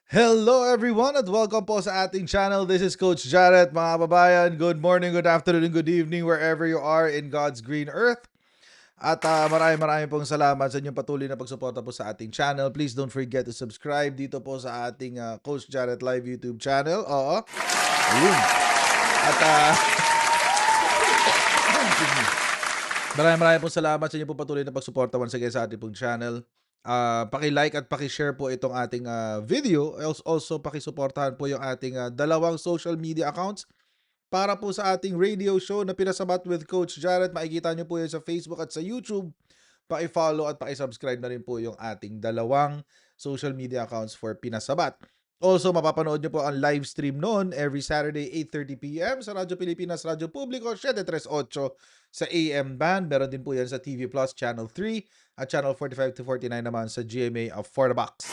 Hello everyone at welcome po sa ating channel. This is Coach Jarrett, mga kababayan. Good morning, good afternoon, and good evening wherever you are in God's green earth. At maraming pong salamat sa inyong patuloy na pagsuporta po sa ating channel. Please don't forget to subscribe dito po sa ating Coach Jarrett Live YouTube channel. Oo. Ayun. At maraming pong salamat sa inyong pong patuloy na pagsuporta once again sa ating pong channel. Paki-like at paki-share po itong ating video. Also, paki-suportahan po yung ating dalawang social media accounts para po sa ating radio show na Pinasabat with Coach Jarrett. Makikita nyo po yun sa Facebook at sa YouTube. Paki-follow at paki-subscribe na rin po yung ating dalawang social media accounts for Pinasabat. Also, mapapanood nyo po ang live stream noon every Saturday 8:30 PM sa Radyo Pilipinas, Radyo Publiko 738 sa AM band. Meron din po yan sa TV Plus Channel 3 at Channel 45 to 49 naman sa GMA of For The Box.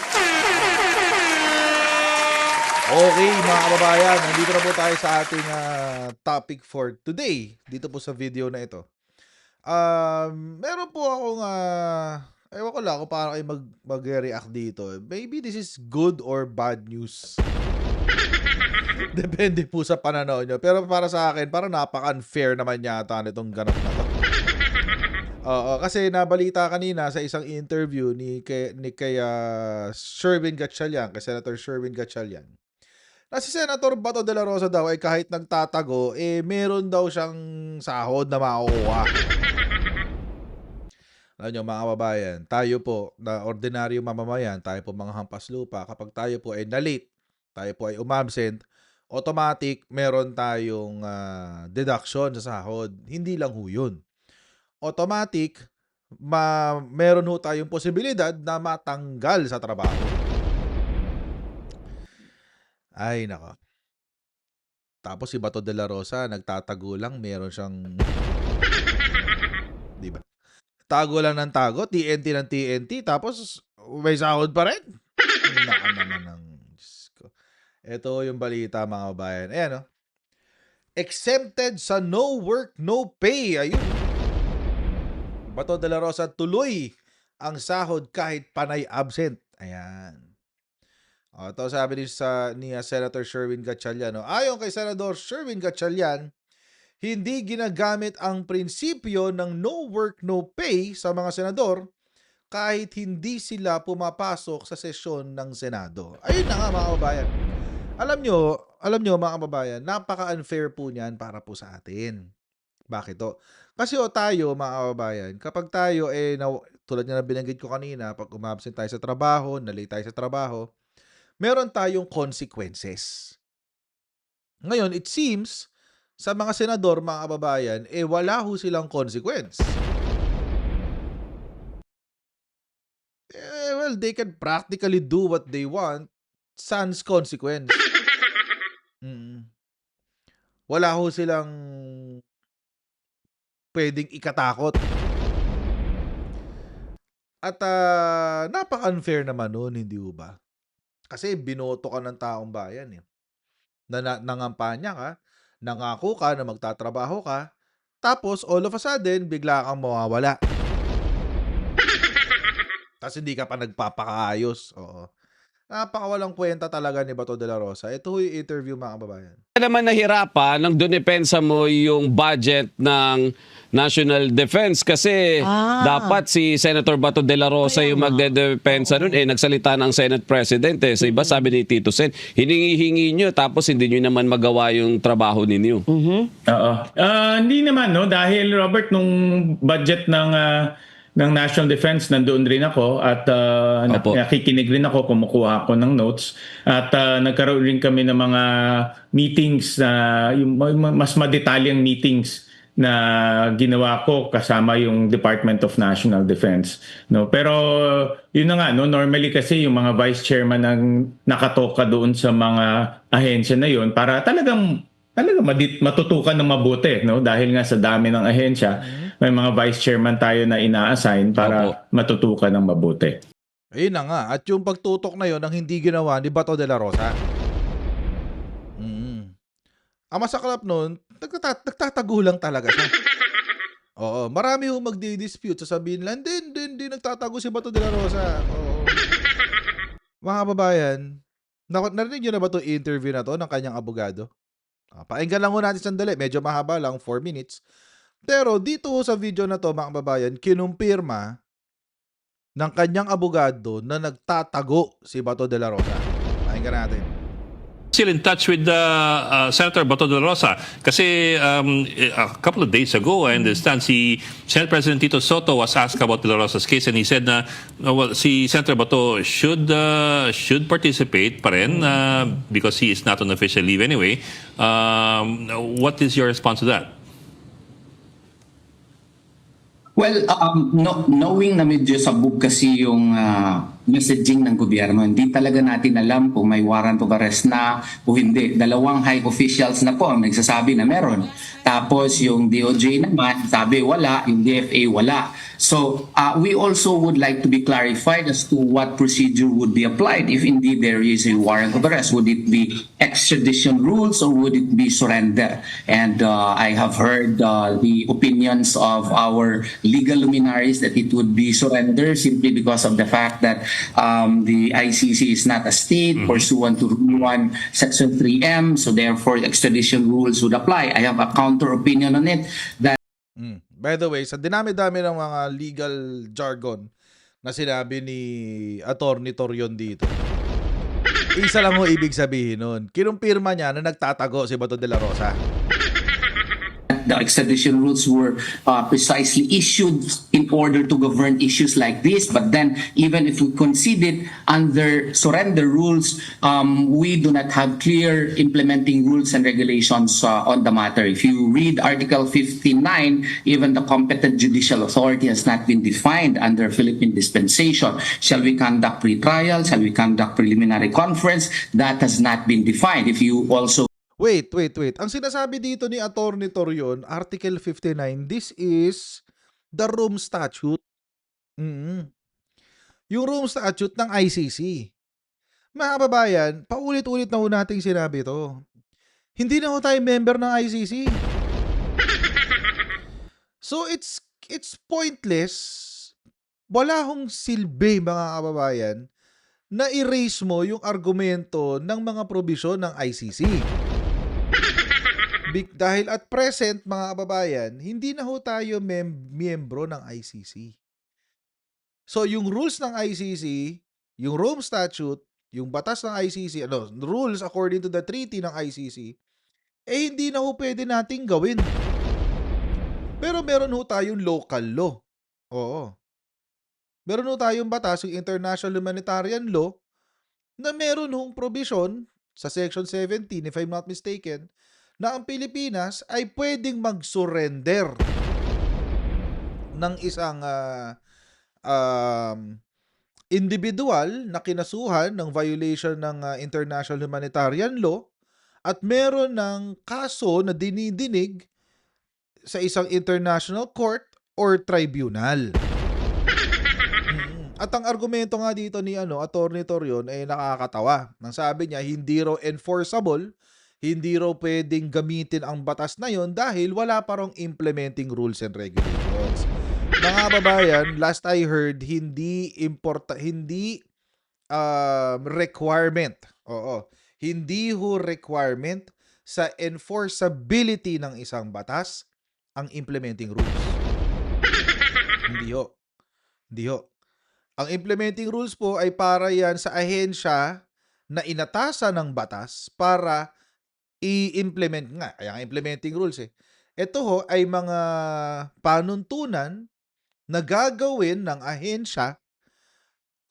Okay mga kababayan, nandito na po tayo sa ating topic for today. Dito po sa video na ito. Meron po akong ewan ko lang kung paano kayo mag-react dito. Maybe this is good or bad news. Depende po sa pananaw nyo. Pero para sa akin, parang napaka-unfair naman yata nitong ganap na to. Oo, kasi nabalita kanina sa isang interview ni Sherwin Gatchalian, kay Senator Sherwin Gatchalian, na si Senator Bato de la Rosa daw ay kahit nagtatago, meron daw siyang sahod na makukuha. Alam nyo mga kababayan, tayo po na ordinaryo mamamayan, tayo po mga hampas lupa, kapag tayo po ay na-late, tayo po ay umabsent, automatic meron tayong deduction sa sahod. Hindi lang ho yun. Automatic, meron ho tayong posibilidad na matanggal sa trabaho. Ay, nako. Tapos si Bato de la Rosa, nagtatago lang, meron siyang di ba? Tago lang ng tago, TNT ng TNT, tapos may sahod pa rin. Naka naman ng Diyos ko. Ito yung balita mga kabayan. Ayan, no? Exempted sa no work, no pay. Ayun. Bato de la Rosa, tuloy ang sahod kahit panay absent. Ayan. Ito sabi ni Senator Sherwin Gatchalian. Ayon kay Senador Sherwin Gatchalian, hindi ginagamit ang prinsipyo ng no work, no pay sa mga senador kahit hindi sila pumapasok sa sesyon ng Senado. Ayun na nga mga kababayan. Alam nyo mga kababayan, napaka-unfair po niyan para po sa atin. Bakit to? Kasi tayo mga kababayan, kapag tayo tulad nga na binanggit ko kanina, pag umabsent tayo sa trabaho, na-late tayo sa trabaho, meron tayong consequences. Ngayon, it seems, sa mga senador, mga kababayan, wala ho silang consequence. Well, they can practically do what they want sans consequence. Wala ho silang pwedeng ikatakot. At napaka-unfair naman nun, hindi ho ba? Kasi binoto ka ng taong bayan nangampanya ka, nangako ka na magtatrabaho ka, tapos all of a sudden, bigla kang mawawala. Tapos hindi ka pa nagpapakaayos. Oo. Napakawalang kwenta talaga ni Bato de la Rosa. Ito yung interview mga kababayan. Naman nahirapan nang dunepensa mo yung budget ng National Defense kasi dapat si Senator Bato de la Rosa yung magdedepensa nun. Nagsalita ng Senate President. Sa iba sabi ni Tito Sen, hiningi-hingi nyo tapos hindi nyo naman magawa yung trabaho ninyo. Oo. Hindi naman, no? Dahil, Robert, nung budget ng National Defense, nandoon rin ako at nakikinig rin ako, kumukuha ako ng notes at nagkaroon rin kami ng mga meetings, yung mas madetalyang meetings na ginawa ko kasama yung Department of National Defense, no? Pero yun na nga, no, normally kasi yung mga vice chairman ang nakatoka doon sa mga ahensya na yun para talagang matutukan ng mabuti, no? Dahil nga sa dami ng ahensya, may mga vice chairman tayo na ina-assign para matutukan ng mabuti. Ayun na nga. At yung pagtutok na yun ang hindi ginawa ni Bato de la Rosa. Ang masaklap nun, nagtatago lang talaga siya. Oo, marami yung magdi-dispute. Sasabihin lang, hindi nagtatago si Bato de la Rosa. Oo. Mga kababayan, Narinig niyo na ba 'tong interview na 'to ng kanyang abogado? Pakinggan lang ho natin sandali, medyo mahaba lang, 4 minutes. Pero dito ho sa video na 'to, mga kababayan, kinumpirma ng kanyang abogado na nagtatago si Bato de la Rosa. Pakinggan natin. Still in touch with Senator Bato de la Rosa kasi a couple of days ago I understand si Senate President Tito Soto was asked about de la Rosa's case and he said na well, si Senator Bato should participate pa rin because he is not on official leave anyway. What is your response to that? Well, knowing na medyo sabog kasi yung messaging ng gobyerno, hindi talaga natin alam kung may warrant of arrest na o hindi. Dalawang high officials na po ang nagsasabi na meron. Tapos yung DOJ naman, sabi wala, yung DFA wala. So we also would like to be clarified as to what procedure would be applied if indeed there is a warrant of arrest. Would it be extradition rules or would it be surrender? And I have heard the opinions of our legal luminaries that it would be surrender simply because of the fact that the ICC is not a state pursuant to Rule 1, Section 3M, so therefore extradition rules would apply. I have a counter opinion on it that By the way, sa dinami-dami ng mga legal jargon na sinabi ni Attorney Torion dito, isa lang ho ibig sabihin nun. Kinumpirma niya na nagtatago si Bato de la Rosa. the extradition rules were precisely issued in order to govern issues like this. But then, even if we concede it under surrender rules, we do not have clear implementing rules and regulations on the matter. If you read Article 59, even the competent judicial authority has not been defined under Philippine dispensation. Shall we conduct pre-trial? Shall we conduct preliminary conference? That has not been defined. If you also Wait. Ang sinasabi dito ni Attorney Torion, Article 59, this is the Rome Statute. Yung Rome Statute ng ICC. Mga kababayan, paulit-ulit na ho nating sinabi ito. Hindi na ho tayo member ng ICC. So it's pointless. Wala hong silbi, mga kababayan, na erase mo yung argumento ng mga probisyon ng ICC. Dahil at present, mga kababayan, hindi na ho tayo miyembro ng ICC. So, yung rules ng ICC, yung Rome Statute, yung batas ng ICC, rules according to the treaty ng ICC, hindi na ho pwede nating gawin. Pero meron ho tayong local law. Oo. Meron ho tayong batas, yung International Humanitarian Law, na meron hong provision sa Section 17, if I'm not mistaken, na ang Pilipinas ay pwedeng mag-surrender ng isang individual na kinasuhan ng violation ng international humanitarian law at meron ng kaso na dinidinig sa isang international court or tribunal. At ang argumento nga dito ni Attorney Torion ay nakakatawa. Nang sabi niya, hindi raw enforceable, hindi raw pwedeng gamitin ang batas na yon dahil wala pa rong implementing rules and regulations. Mga babayan, last I heard, hindi requirement. Oo. Hindi ho requirement sa enforceability ng isang batas ang implementing rules. Hindi ho. Ang implementing rules po ay para yan sa ahensya na inatasan ng batas para i-implement nga. Kaya ang implementing rules Ito ho ay mga panuntunan na gagawin ng ahensya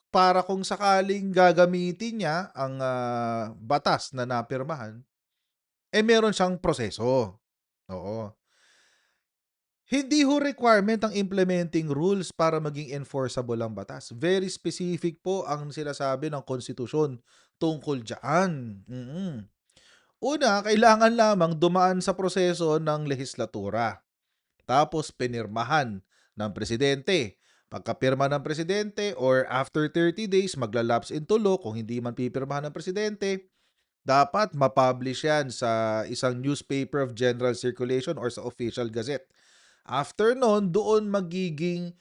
para kung sakaling gagamitin niya ang batas na napirmahan, meron siyang proseso. Oo. Hindi ho requirement ang implementing rules para maging enforceable ang batas. Very specific po ang sinasabi ng konstitusyon tungkol dyan. Una, kailangan lamang dumaan sa proseso ng lehislatura. Tapos pinirmahan ng presidente. Pagkapirma ng presidente or after 30 days, maglalapse into law. Kung hindi man pipirmahan ng presidente, dapat mapublish yan sa isang newspaper of general circulation or sa official gazette. After nun, doon magiging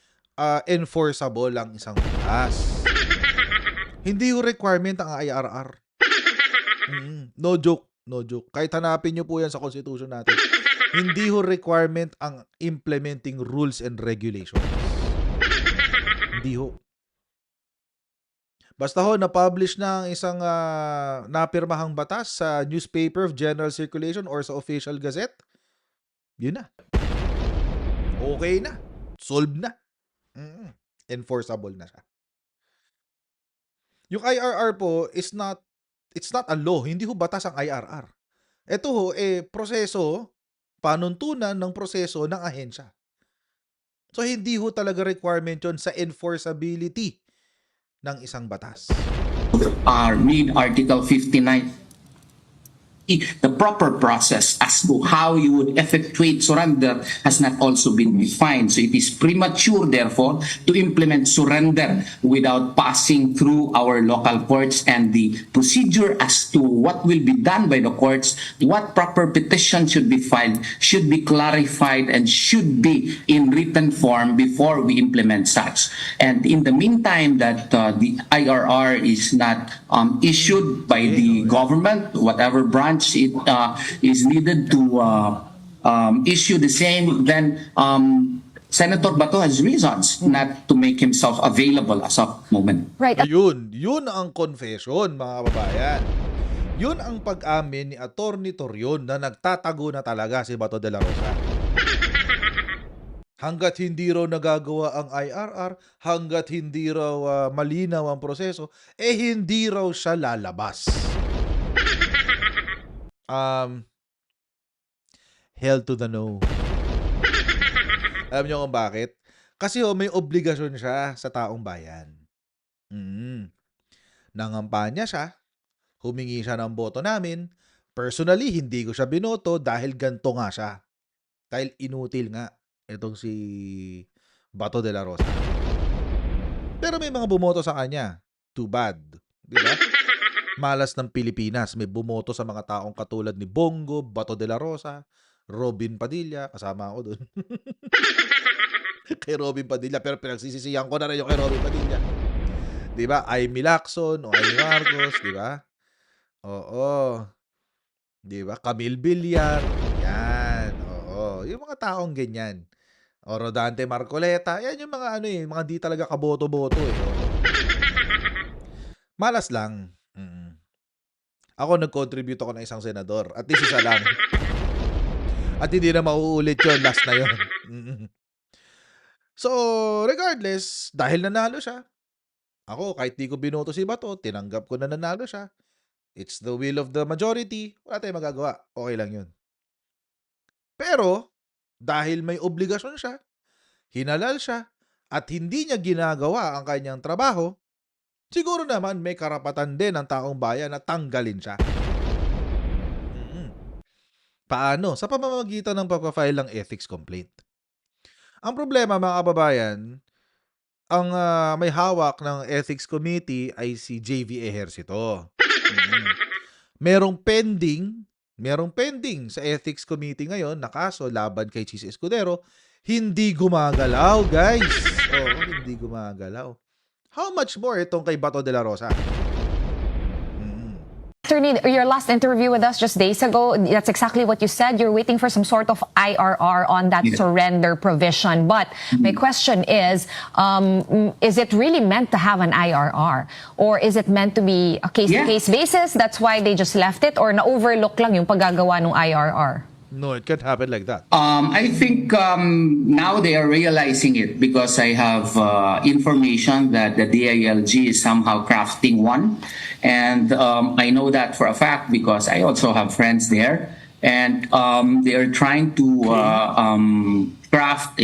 enforceable ang isang batas. Hindi yung requirement ang IRR. No joke, no joke. Kahit hanapin niyo po 'yan sa constitution natin. Hindi ho requirement ang implementing rules and regulations. Hindi ho. Basta ho na-publish na ang isang napirmahang batas sa newspaper of general circulation or sa official gazette, yun na. Okay na. Solved na. Enforceable na siya. Yung IRR po it's not a law. Hindi ho batas ang IRR. Ito ho, proseso, panuntunan ng proseso ng ahensya. So, hindi ho talaga requirement yun sa enforceability ng isang batas. Read Article 59. The proper process as to how you would effectuate surrender has not also been defined. So it is premature, therefore, to implement surrender without passing through our local courts, and the procedure as to what will be done by the courts, what proper petition should be filed, should be clarified and should be in written form before we implement such. And in the meantime that the IRR is not issued by the government, whatever branch it is needed to issue the same, then Senator Bato has reasons not to make himself available as of moment. Right. Yun ang confession, mga kababayan. Yun ang pag-amin ni Attorney Torion na nagtatago na talaga si Bato de la Rosa. Hanggat hindi raw nagagawa ang IRR, hanggat hindi raw malinaw ang proseso, hindi raw siya lalabas. Hell to the no. Alam niyo kung bakit? Kasi may obligasyon siya sa taong bayan. Nangampanya siya, humingi siya ng boto namin. Personally, hindi ko siya binoto dahil ganto nga siya. Dahil inutil nga itong si Bato de la Rosa. Pero may mga bumoto sa kanya. Too bad. Diba? Malas ng Pilipinas, may bumoto sa mga taong katulad ni Bongo, Bato de la Rosa, Robin Padilla, kasama ako dun. Kay Robin Padilla, pero pinagsisisihan ko na rin yung kay Robin Padilla. Diba? Amy Lacson o Amy Marcos, diba? Oo. Diba? Camille Villar, yan. Oo. Yung mga taong ganyan. O Rodante Marcoleta, yan yung mga mga di talaga kaboto-boto Oo. Malas lang. Ako nag-contribute ako ng isang senador. At least isa lang. At hindi na mauulit yun. Last na yun. So, regardless, dahil nanalo siya, ako, kahit di ko binoto si Bato, tinanggap ko na nanalo siya. It's the will of the majority. Wala tayong magagawa. Okay lang yun. Pero, dahil may obligasyon siya, hinalal siya, at hindi niya ginagawa ang kanyang trabaho, siguro naman may karapatan din ng taong bayan na tanggalin siya. Paano? Sa pamamagitan ng pagpa-file ng ethics complaint. Ang problema, mga kababayan, ang may hawak ng ethics committee ay si JV Ejercito. Merong pending sa ethics committee ngayon na kaso laban kay Chis Escudero. Hindi gumagalaw, guys. Hindi gumagalaw. How much more itong kay Bato de la Rosa? Attorney, your last interview with us just days ago, that's exactly what you said. You're waiting for some sort of IRR on that surrender provision. But my question is it really meant to have an IRR? Or is it meant to be a case-to-case basis? That's why they just left it? Or na-overlook lang yung paggagawa ng IRR? No, it can't happen like that. I think now they are realizing it because I have information that the DILG is somehow crafting one. And I know that for a fact because I also have friends there. And they are trying to craft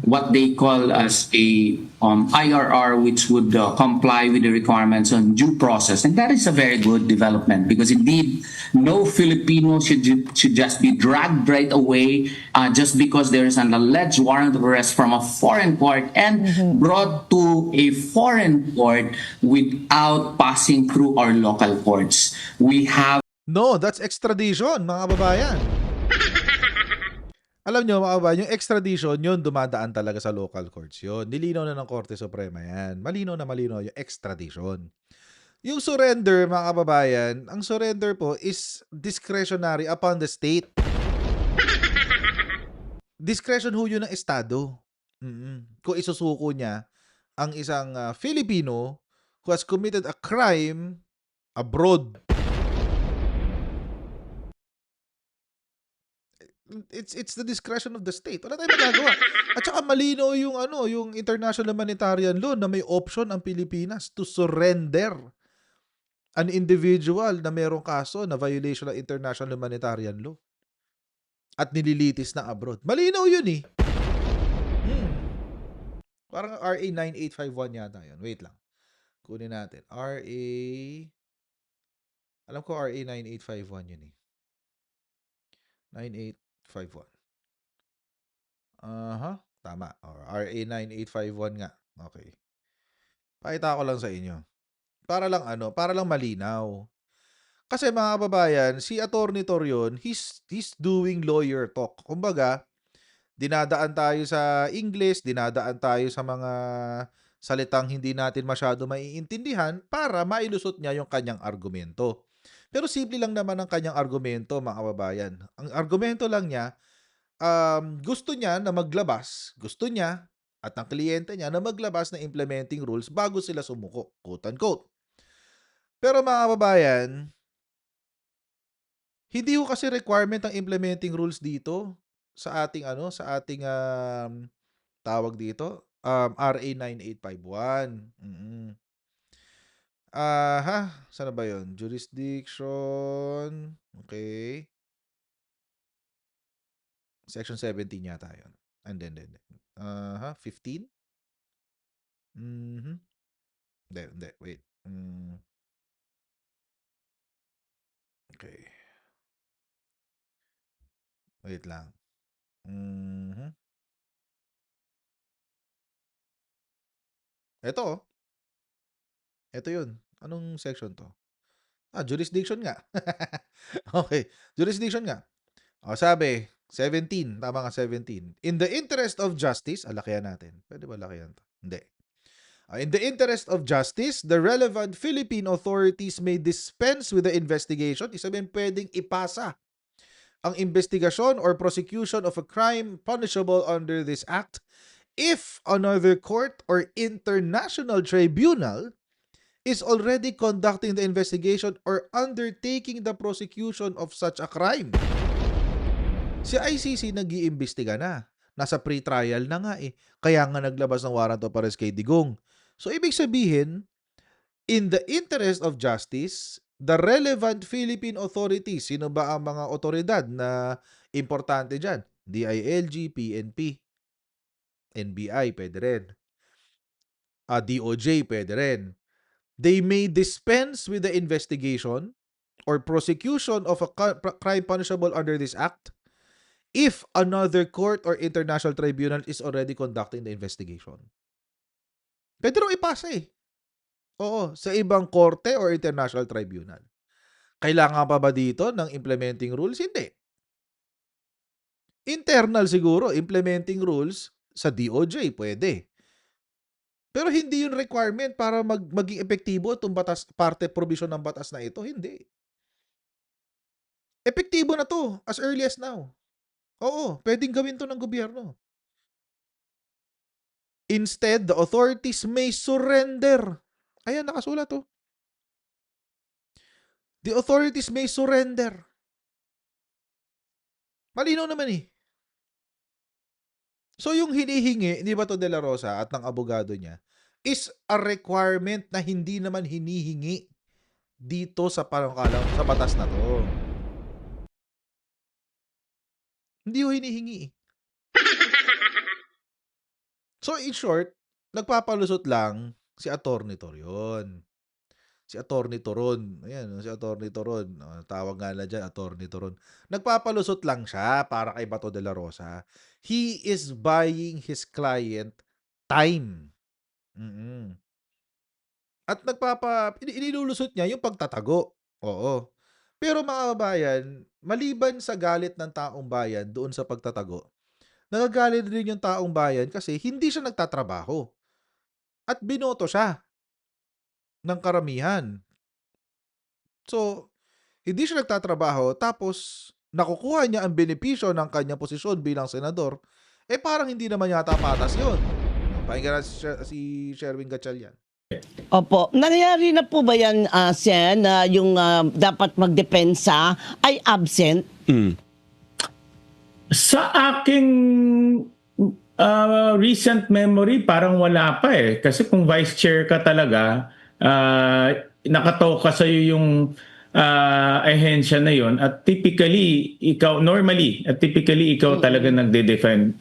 what they call as a IRR, which would comply with the requirements on due process, and that is a very good development because indeed, no Filipino should just be dragged right away just because there is an alleged warrant of arrest from a foreign court and brought to a foreign court without passing through our local courts. We have No, that's extradition, mga kababayan. Alam nyo, mga kababayan, yung extradition, yun dumadaan talaga sa local courts yun. Nilinaw na ng Korte Suprema yan. Malinaw na malinaw yung extradition. Yung surrender, mga kababayan, ang surrender po is discretionary upon the state. Discretion ho yun ng Estado. Kung isusuko niya ang isang Filipino who has committed a crime abroad. It's the discretion of the state. Wala tayong magagawa. At saka malinaw yung yung international humanitarian law na may option ang Pilipinas to surrender an individual na merong kaso na violation ng international humanitarian law at nililitis na abroad. Malinaw yun eh. Hmm. Parang RA 9851 yata yun. Wait lang. Kunin natin. Alam ko RA 9851 yun eh. 9851. Tama. Or RA 9851 nga. Okay. Pakita ko lang sa inyo. Para lang malinaw. Kasi mga kababayan, si Attorney Torion, he's doing lawyer talk. Kumbaga, dinadaan tayo sa English, dinadaan tayo sa mga salitang hindi natin masyado maiintindihan para mailusot niya yung kanyang argumento. Pero simple lang naman ang kanyang argumento, mga kababayan. Ang argumento lang niya, gusto niya at ang kliyente niya na maglabas ng implementing rules bago sila sumuko, quote unquote. Pero mga kababayan, hindi ko kasi requirement ang implementing rules dito sa ating tawag dito, RA 9851. Saan ba 'yon? Jurisdiction. Okay. Section 17 yata 'yon. And then 15? Hindi, wait. Okay. Wait lang. Ito. Ito 'yun. Anong section 'to? Jurisdiction nga. Okay, jurisdiction nga. Sabi, 17, tama nga 17. In the interest of justice, lakihan natin. Pwede ba lakihan 'to? Hindi. In the interest of justice, the relevant Philippine authorities may dispense with the investigation. Isabihin, pwedeng ipasa ang investigasyon or prosecution of a crime punishable under this act if another court or international tribunal is already conducting the investigation or undertaking the prosecution of such a crime. Si ICC nag-iimbestiga na. Nasa pre-trial na nga eh. Kaya nga naglabas ng warrant of arrest kay Digong. So, ibig sabihin, in the interest of justice, the relevant Philippine authorities, sino ba ang mga otoridad na importante dyan? DILG, PNP, NBI, pwede rin. DOJ, pwede rin. They may dispense with the investigation or prosecution of a crime punishable under this act if another court or international tribunal is already conducting the investigation. Pwede rin ipasa eh. Oo, sa ibang korte or international tribunal. Kailangan pa ba dito ng implementing rules? Hindi. Internal siguro, implementing rules sa DOJ, pwede. Pero hindi yun requirement para maging epektibo itong provision ng batas na ito. Hindi. Epektibo na to as early as now. Oo, pwedeng gawin to ng gobyerno. Instead, the authorities may surrender. Ayan, nakasulat to. The authorities may surrender. Malinaw naman eh. So yung hinihingi ni Bato de la Rosa at ng abogado niya is a requirement na hindi naman hinihingi dito sa sa batas na to. Hindi ho hinihingi eh. So in short, nagpapalusot lang si Attorney Torion. Si Attorney Toron. Ayan, si Attorney Toron. Tawag nga na dyan, Attorney Toron. Nagpapalusot lang siya para kay Bato de la Rosa. He is buying his client time. At inilulusot niya yung pagtatago. Oo. Pero mga kababayan, maliban sa galit ng taong bayan doon sa pagtatago, nagagalit rin yung taong bayan kasi hindi siya nagtatrabaho. At binoto siya ng karamihan. So, hindi siya nagtatrabaho tapos nakukuha niya ang benepisyo ng kanyang posisyon bilang senador, parang hindi naman yata patas yun. Pakinggan natin si Sherwin Gatchalian. Opo. Nangyari na po ba yan, Sen, na yung dapat magdepensa ay absent? Sa aking recent memory, parang wala pa eh. Kasi kung vice chair ka talaga, nakataw ka sa'yo yung ahensya na yon at typically ikaw talaga nagde-defend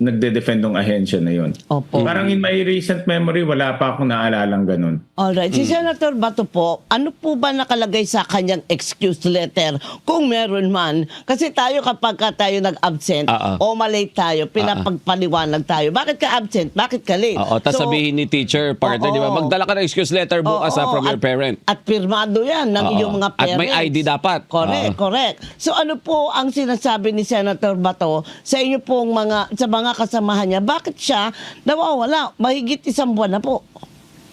ng ahensya na yon. Opo. Parang in my recent memory wala pa akong naalalang ganun. Alright. Si Senator Bato po, ano po ba nakalagay sa kanyang excuse letter kung meron man? Kasi tayo kapag tayo nag-absent o malate tayo, pinapagpaliwanag tayo. Bakit ka absent? Bakit ka late? Tapos sabihin ni teacher, partner, di ba? Magdala ka ng excuse letter bukas from your parent. At pirmado yan ng iyong mga At parents. may ID dapat. Correct. So ano po ang sinasabi ni Senator Bato sa inyo pong sa mga kasamahan niya? Bakit siya nawawala? Mahigit 1 buwan na po.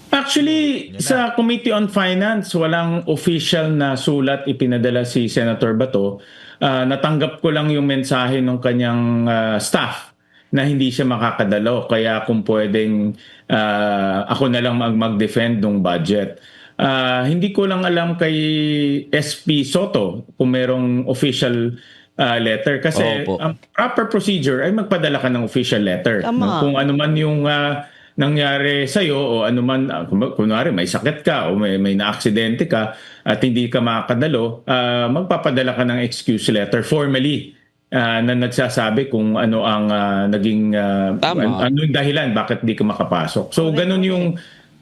Actually, sa Committee on Finance, walang official na sulat ipinadala si Senator Bato. Natanggap ko lang yung mensahe ng kanyang staff na hindi siya makakadalo. Kaya kung pwedeng ako na lang mag-defend ng budget. Hindi ko lang alam kay SP Soto kung merong official letter. Kasi Opo. ang proper procedure ay magpadala ka ng official letter. Tama. Kung ano man yung nangyari sa'yo o ano man, kunwari may sakit ka o may na-aksidente ka at hindi ka makakadalo, magpapadala ka ng excuse letter formally na nagsasabi kung ano ang naging Tama. ano yung dahilan bakit di ka makapasok. So ganun yung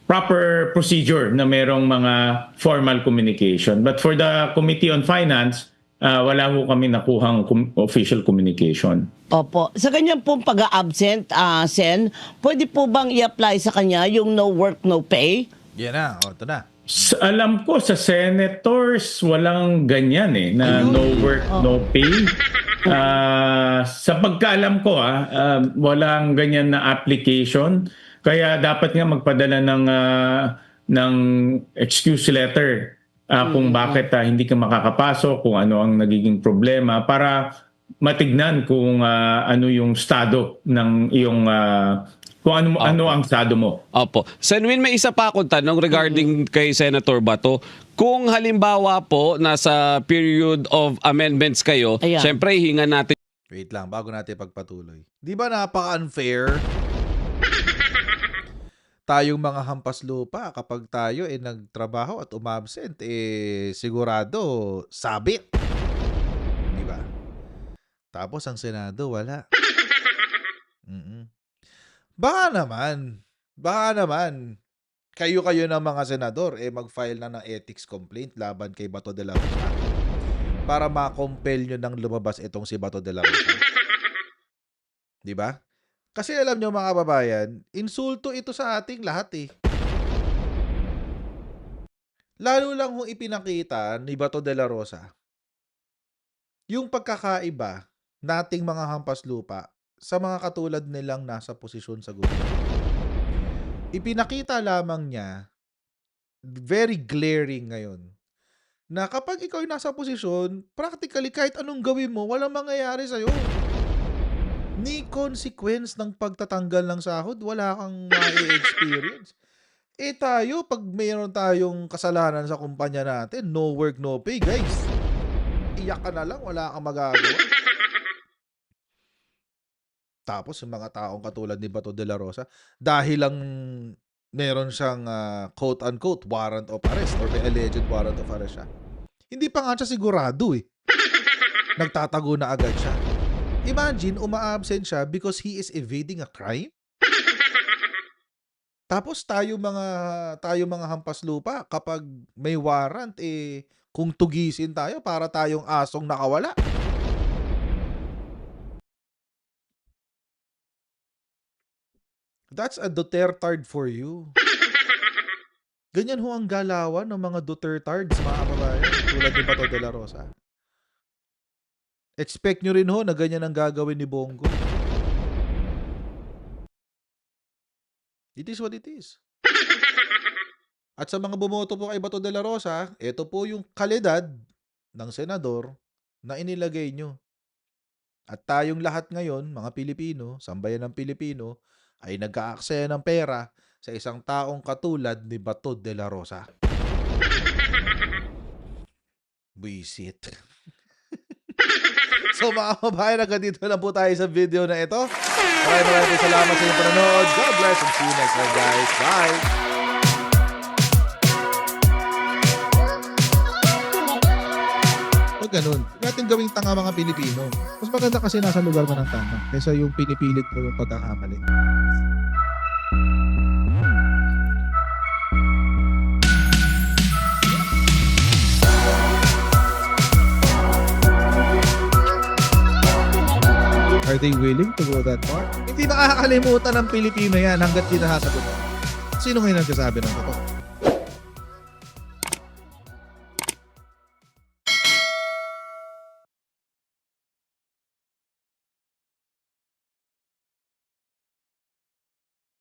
proper procedure na merong mga formal communication. But for the Committee on Finance, wala ho kami nakuhang official communication. Opo. Sa kanyang pong pag-absent, Sen, pwede po bang i-apply sa kanya yung no work, no pay? Yan na, ito na. Alam ko sa senators walang ganyan na no work, no pay. Sa pagkaalam ko walang ganyan na application. Kaya dapat nga magpadala ng excuse letter kung bakit hindi ka makakapasok, kung ano ang nagiging problema para matignan kung ano yung estado ng iyong kung ano ang estado mo. Opo. Senwin, may isa pa akong tanong regarding kay Senator Bato. Kung halimbawa po nasa period of amendments kayo, Ayan. syempre hinga natin Wait lang, bago natin pagpatuloy. Di ba napaka-unfair? Tayong mga hampas lupa, kapag tayo nagtrabaho at umabsent, sigurado sabit. Di ba? Tapos ang Senado, wala. Baka naman, kayo ng mga senador, mag-file na ng ethics complaint laban kay Bato de la Rosa para ma-compel nyo nang lumabas itong si Bato de la Rosa. Di ba? Kasi alam nyo mga kababayan, insulto ito sa ating lahat Lalo lang kung ipinakita ni Bato de la Rosa yung pagkakaiba nating mga hampas lupa sa mga katulad nilang nasa posisyon sa gobyerno. Ipinakita lamang niya, very glaring ngayon, na kapag ikaw ay nasa posisyon, practically kahit anong gawin mo, walang mangyayari sa'yo. Ni consequence ng pagtatanggal ng sahod, wala kang ma-experience. Tayo, pag mayroon tayong kasalanan sa kumpanya natin, no work, no pay, guys. Iyak ka na lang, wala kang magagawa. Tapos, yung mga taong katulad ni Bato de la Rosa, dahil lang meron siyang quote-unquote warrant of arrest or may alleged warrant of arrest siya. Hindi pa nga siya sigurado Nagtatago na agad siya. Imagine, uma-absent siya because he is evading a crime? Tapos tayo mga hampas lupa, kapag may warrant, kung tugisin tayo para tayong asong nakawala. That's a Dutertard for you. Ganyan ho ang galawan ng mga Dutertards, mga kababayan, tulad ni Bato de la Rosa. Expect nyo rin ho na ganyan ang gagawin ni Bongo. It is what it is. At sa mga bumoto po kay Bato de la Rosa, ito po yung kalidad ng senador na inilagay nyo. At tayong lahat ngayon, mga Pilipino, sambayan ng Pilipino, ay nag-aaksaya ng pera sa isang taong katulad ni Bato de la Rosa. Buisit. So mga kababayan, hanggang dito lang po tayo sa video na ito. Maraming salamat sa inyong panonood. God bless and see you next time, guys. Bye! Huwag ganun. Huwag natin gawing tanga mga Pilipino. Mas maganda kasi nasa lugar ka ng tama kaysa yung pinipilit mo yung pagkakamali. Are they willing to go that far? Hindi makakalimutan ng Pilipino yan hanggat di nasasagot. Sino ngayon nagsasabi ng totoo?